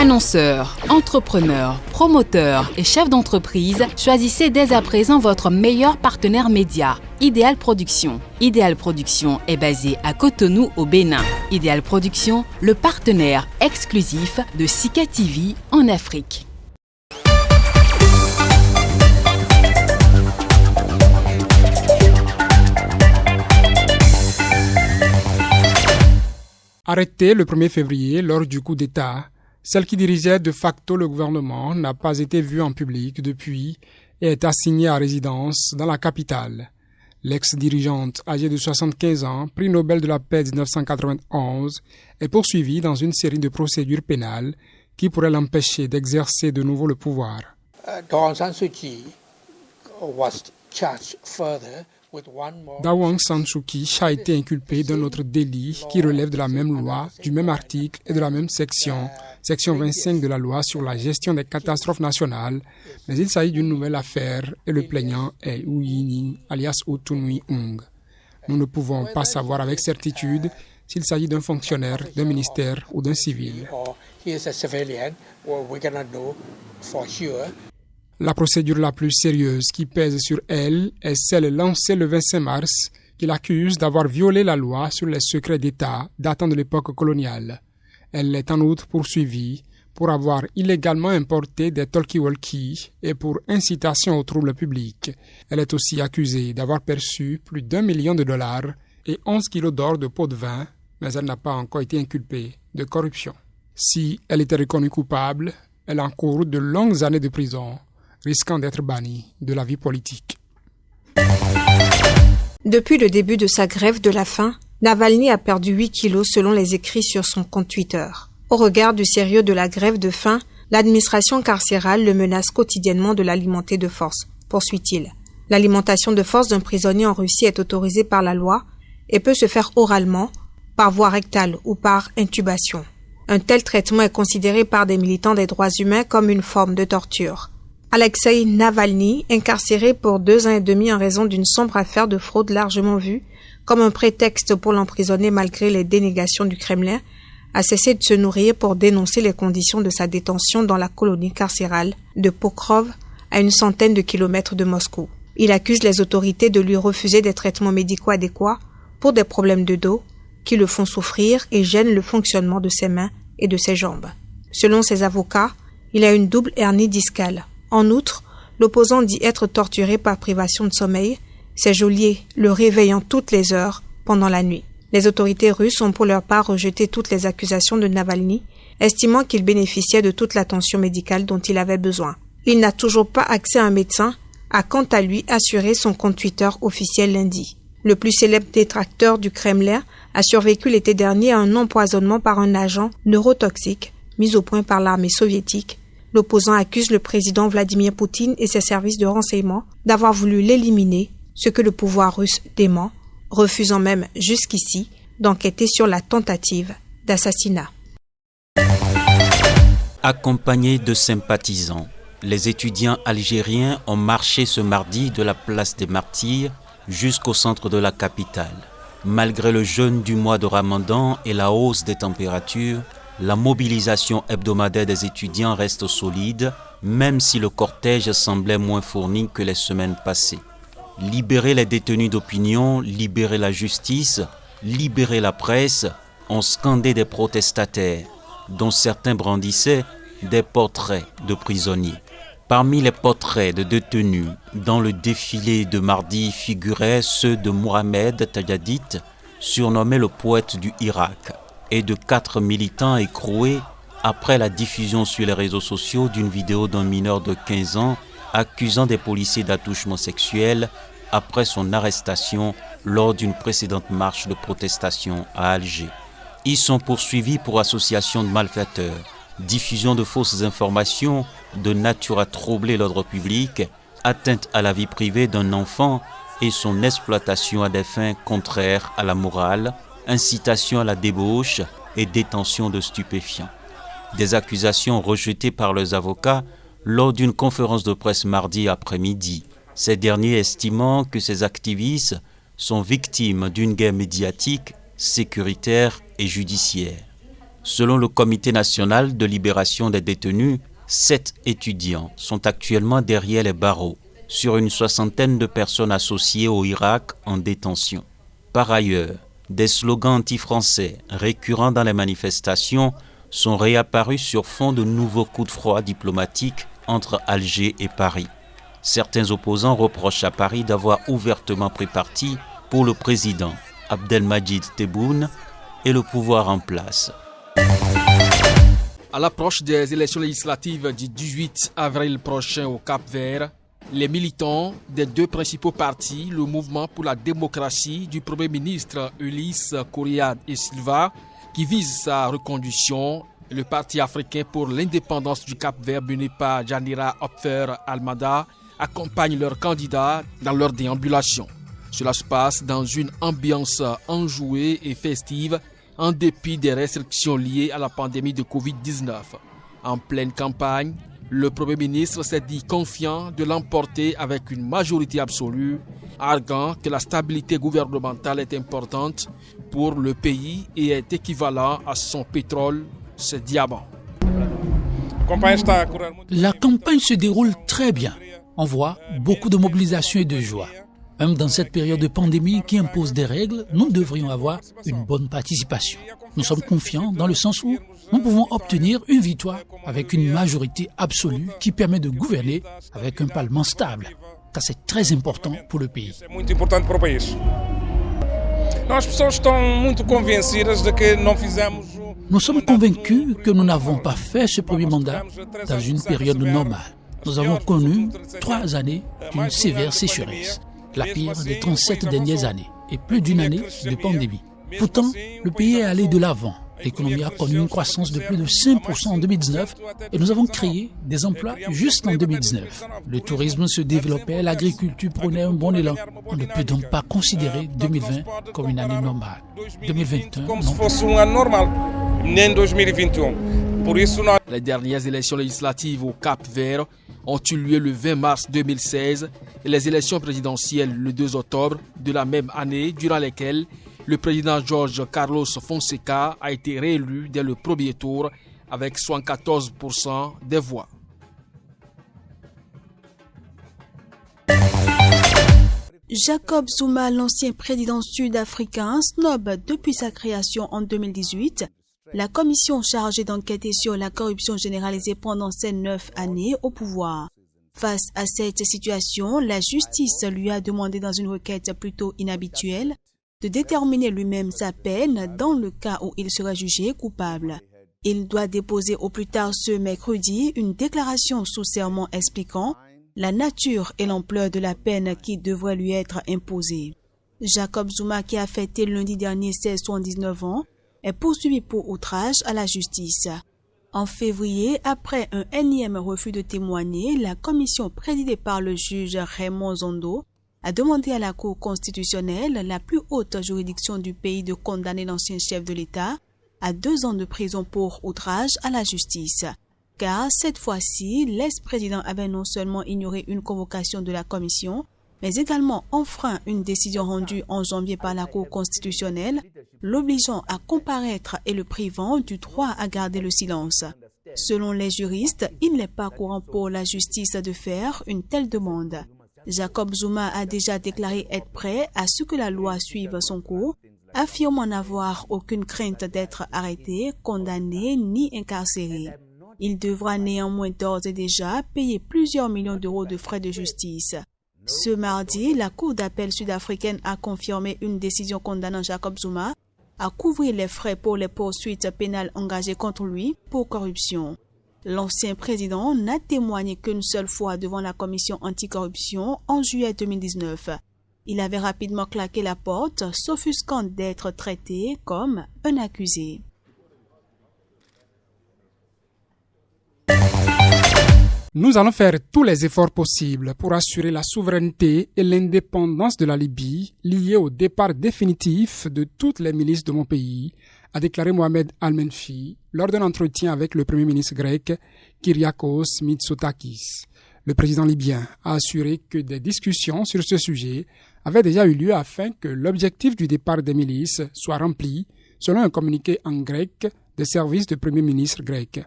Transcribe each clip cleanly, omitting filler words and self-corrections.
Annonceurs, entrepreneurs, promoteurs et chefs d'entreprise, choisissez dès à présent votre meilleur partenaire média, Ideal Production. Ideal Production est basé à Cotonou au Bénin. Ideal Production, le partenaire exclusif de Sika TV en Afrique. Arrêtée le 1er février lors du coup d'État, celle qui dirigeait de facto le gouvernement n'a pas été vue en public depuis et est assignée à résidence dans la capitale. L'ex-dirigeante, âgée de 75 ans, prix Nobel de la paix 1991, est poursuivie dans une série de procédures pénales qui pourraient l'empêcher d'exercer de nouveau le pouvoir. Daw Aung San Suu Kyi was charged further. Daw Aung San Suu Kyi a été inculpé d'un autre délit qui relève de la même loi, du même article et de la même section 25 de la loi sur la gestion des catastrophes nationales, mais il s'agit d'une nouvelle affaire et le plaignant est Wu Yining, alias Utunui Ung. Nous ne pouvons pas savoir avec certitude s'il s'agit d'un fonctionnaire, d'un ministère ou d'un civil. La procédure la plus sérieuse qui pèse sur elle est celle lancée le 25 mars qui l'accuse d'avoir violé la loi sur les secrets d'État datant de l'époque coloniale. Elle est en outre poursuivie pour avoir illégalement importé des talkie-walkie et pour incitation au trouble public. Elle est aussi accusée d'avoir perçu plus d'$1 million et 11 kilos d'or de pots de vin, mais elle n'a pas encore été inculpée de corruption. Si elle était reconnue coupable, elle encourt de longues années de prison, risquant d'être bannie de la vie politique. Depuis le début de sa grève de la faim, Navalny a perdu 8 kilos selon les écrits sur son compte Twitter. Au regard du sérieux de la grève de faim, l'administration carcérale le menace quotidiennement de l'alimenter de force, poursuit-il. L'alimentation de force d'un prisonnier en Russie est autorisée par la loi et peut se faire oralement, par voie rectale ou par intubation. Un tel traitement est considéré par des militants des droits humains comme une forme de torture. Alexeï Navalny, incarcéré pour 2 ans et demi en raison d'une sombre affaire de fraude largement vue comme un prétexte pour l'emprisonner malgré les dénégations du Kremlin, a cessé de se nourrir pour dénoncer les conditions de sa détention dans la colonie carcérale de Pokrov, à une centaine de kilomètres de Moscou. Il accuse les autorités de lui refuser des traitements médicaux adéquats pour des problèmes de dos qui le font souffrir et gênent le fonctionnement de ses mains et de ses jambes. Selon ses avocats, il a une double hernie discale. En outre, l'opposant dit être torturé par privation de sommeil, ses geôliers le réveillant toutes les heures pendant la nuit. Les autorités russes ont pour leur part rejeté toutes les accusations de Navalny, estimant qu'il bénéficiait de toute l'attention médicale dont il avait besoin. Il n'a toujours pas accès à un médecin, a quant à lui assuré son compte Twitter officiel lundi. Le plus célèbre détracteur du Kremlin a survécu l'été dernier à un empoisonnement par un agent neurotoxique mis au point par l'armée soviétique. L'opposant accuse le président Vladimir Poutine et ses services de renseignement d'avoir voulu l'éliminer, ce que le pouvoir russe dément, refusant même jusqu'ici d'enquêter sur la tentative d'assassinat. Accompagnés de sympathisants, les étudiants algériens ont marché ce mardi de la place des Martyrs jusqu'au centre de la capitale. Malgré le jeûne du mois de Ramadan et la hausse des températures, la mobilisation hebdomadaire des étudiants reste solide, même si le cortège semblait moins fourni que les semaines passées. Libérer les détenus d'opinion, libérer la justice, libérer la presse, ont scandé des protestataires, dont certains brandissaient des portraits de prisonniers. Parmi les portraits de détenus dans le défilé de mardi figuraient ceux de Mohamed Tajadit, surnommé le poète du Irak, et de 4 militants écroués après la diffusion sur les réseaux sociaux d'une vidéo d'un mineur de 15 ans accusant des policiers d'attouchement sexuel après son arrestation lors d'une précédente marche de protestation à Alger. Ils sont poursuivis pour association de malfaiteurs, diffusion de fausses informations de nature à troubler l'ordre public, atteinte à la vie privée d'un enfant et son exploitation à des fins contraires à la morale, incitation à la débauche et détention de stupéfiants. Des accusations rejetées par leurs avocats lors d'une conférence de presse mardi après-midi, ces derniers estimant que ces activistes sont victimes d'une guerre médiatique, sécuritaire et judiciaire. Selon le Comité national de libération des détenus, 7 étudiants sont actuellement derrière les barreaux, sur une 60aine de personnes associées au Irak en détention. Par ailleurs, des slogans anti-français récurrents dans les manifestations sont réapparus sur fond de nouveaux coups de froid diplomatiques entre Alger et Paris. Certains opposants reprochent à Paris d'avoir ouvertement pris parti pour le président Abdelmadjid Tebboune et le pouvoir en place. À l'approche des élections législatives du 18 avril prochain au Cap-Vert, les militants des 2 principaux partis, le Mouvement pour la démocratie du Premier ministre Ulysse Correa et Silva, qui vise sa reconduction, et le Parti africain pour l'indépendance du Cap-Vert mené par Janira Hopfer Almada, accompagnent leurs candidats dans leur déambulation. Cela se passe dans une ambiance enjouée et festive, en dépit des restrictions liées à la pandémie de Covid-19. En pleine campagne, le Premier ministre s'est dit confiant de l'emporter avec une majorité absolue, arguant que la stabilité gouvernementale est importante pour le pays et est équivalent à son pétrole, ses diamants. La campagne se déroule très bien. On voit beaucoup de mobilisation et de joie. Même dans cette période de pandémie qui impose des règles, nous devrions avoir une bonne participation. Nous sommes confiants dans le sens où nous pouvons obtenir une victoire avec une majorité absolue qui permet de gouverner avec un parlement stable, car c'est très important pour le pays. Nous sommes convaincus que nous n'avons pas fait ce premier mandat dans une période normale. Nous avons connu 3 années d'une sévère sécheresse, la pire des 37 dernières années, et plus d'une année de pandémie. Pourtant, le pays est allé de l'avant. L'économie a connu une croissance de plus de 5% en 2019 et nous avons créé des emplois juste en 2019. Le tourisme se développait, l'agriculture prenait un bon élan. On ne peut donc pas considérer 2020 comme une année normale. 2021, non. Les dernières élections législatives au Cap-Vert ont eu lieu le 20 mars 2016 et les élections présidentielles le 2 octobre de la même année, durant lesquelles le président Jorge Carlos Fonseca a été réélu dès le premier tour avec 74% des voix. Jacob Zuma, l'ancien président sud-africain, snob depuis sa création en 2018. La commission chargée d'enquêter sur la corruption généralisée pendant ces 9 années au pouvoir. Face à cette situation, la justice lui a demandé dans une requête plutôt inhabituelle de déterminer lui-même sa peine dans le cas où il serait jugé coupable. Il doit déposer au plus tard ce mercredi une déclaration sous serment expliquant la nature et l'ampleur de la peine qui devrait lui être imposée. Jacob Zuma, qui a fêté lundi dernier ses 79 ans, est poursuivi pour outrage à la justice. En février, après un énième refus de témoigner, la commission présidée par le juge Raymond Zondo a demandé à la Cour constitutionnelle, la plus haute juridiction du pays, de condamner l'ancien chef de l'État à 2 ans de prison pour outrage à la justice. Car cette fois-ci, l'ex-président avait non seulement ignoré une convocation de la commission, mais également enfreint une décision rendue en janvier par la Cour constitutionnelle, l'obligeant à comparaître et le privant du droit à garder le silence. Selon les juristes, il n'est pas courant pour la justice de faire une telle demande. Jacob Zuma a déjà déclaré être prêt à ce que la loi suive son cours, affirmant n'avoir aucune crainte d'être arrêté, condamné ni incarcéré. Il devra néanmoins d'ores et déjà payer plusieurs millions d'euros de frais de justice. Ce mardi, la Cour d'appel sud-africaine a confirmé une décision condamnant Jacob Zuma à couvrir les frais pour les poursuites pénales engagées contre lui pour corruption. L'ancien président n'a témoigné qu'une seule fois devant la commission anticorruption en juillet 2019. Il avait rapidement claqué la porte, s'offusquant d'être traité comme un accusé. Nous allons faire tous les efforts possibles pour assurer la souveraineté et l'indépendance de la Libye liée au départ définitif de toutes les milices de mon pays, a déclaré Mohamed Al-Menfi lors d'un entretien avec le premier ministre grec Kyriakos Mitsotakis. Le président libyen a assuré que des discussions sur ce sujet avaient déjà eu lieu afin que l'objectif du départ des milices soit rempli, selon un communiqué en grec des services du Premier ministre grec.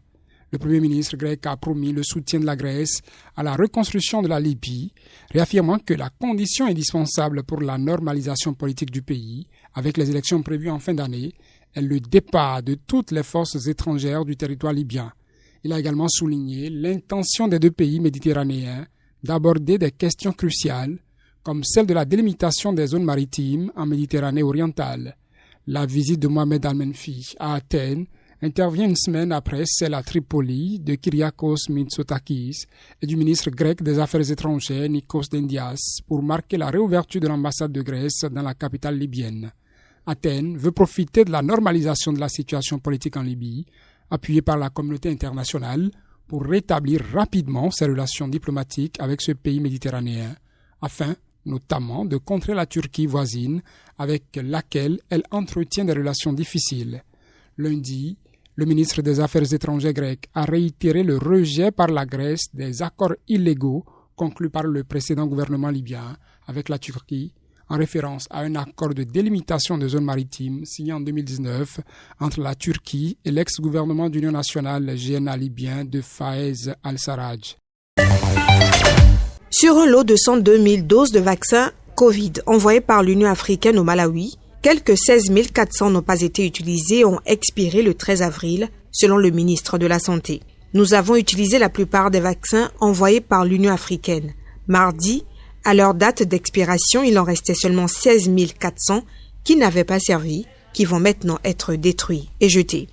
Le Premier ministre grec a promis le soutien de la Grèce à la reconstruction de la Libye, réaffirmant que la condition indispensable pour la normalisation politique du pays, avec les élections prévues en fin d'année, est le départ de toutes les forces étrangères du territoire libyen. Il a également souligné l'intention des deux pays méditerranéens d'aborder des questions cruciales, comme celle de la délimitation des zones maritimes en Méditerranée orientale. La visite de Mohamed Al-Menfi à Athènes intervient une semaine après celle à Tripoli de Kyriakos Mitsotakis et du ministre grec des Affaires étrangères Nikos Dendias pour marquer la réouverture de l'ambassade de Grèce dans la capitale libyenne. Athènes veut profiter de la normalisation de la situation politique en Libye, appuyée par la communauté internationale, pour rétablir rapidement ses relations diplomatiques avec ce pays méditerranéen, afin notamment de contrer la Turquie voisine avec laquelle elle entretient des relations difficiles. Lundi, le ministre des Affaires étrangères grec a réitéré le rejet par la Grèce des accords illégaux conclus par le précédent gouvernement libyen avec la Turquie, en référence à un accord de délimitation de zones maritimes signé en 2019 entre la Turquie et l'ex-gouvernement d'union nationale GNA libyen de Fayez al-Sarraj. Sur un lot de 102 000 doses de vaccins Covid envoyés par l'Union africaine au Malawi, quelques 16 400 n'ont pas été utilisés et ont expiré le 13 avril, selon le ministre de la Santé. Nous avons utilisé la plupart des vaccins envoyés par l'Union africaine. Mardi, à leur date d'expiration, il en restait seulement 16 400 qui n'avaient pas servi, qui vont maintenant être détruits et jetés.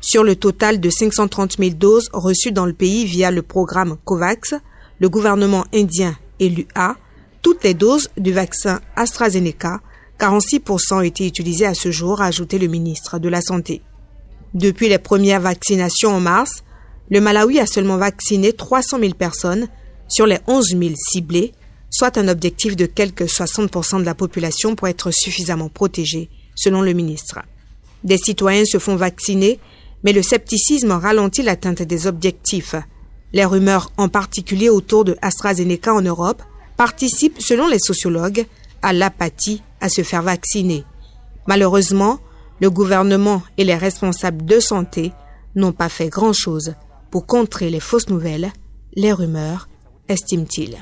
Sur le total de 530 000 doses reçues dans le pays via le programme COVAX, le gouvernement indien et l'UA, toutes les doses du vaccin AstraZeneca, 46% ont été utilisées à ce jour, a ajouté le ministre de la Santé. Depuis les premières vaccinations en mars, le Malawi a seulement vacciné 300 000 personnes sur les 11 000 ciblées, soit un objectif de quelques 60% de la population pour être suffisamment protégée, selon le ministre. Des citoyens se font vacciner, mais le scepticisme ralentit l'atteinte des objectifs. Les rumeurs, en particulier autour de AstraZeneca en Europe, participent, selon les sociologues, à l'apathie à se faire vacciner. Malheureusement, le gouvernement et les responsables de santé n'ont pas fait grand-chose pour contrer les fausses nouvelles, les rumeurs, estime-t-il.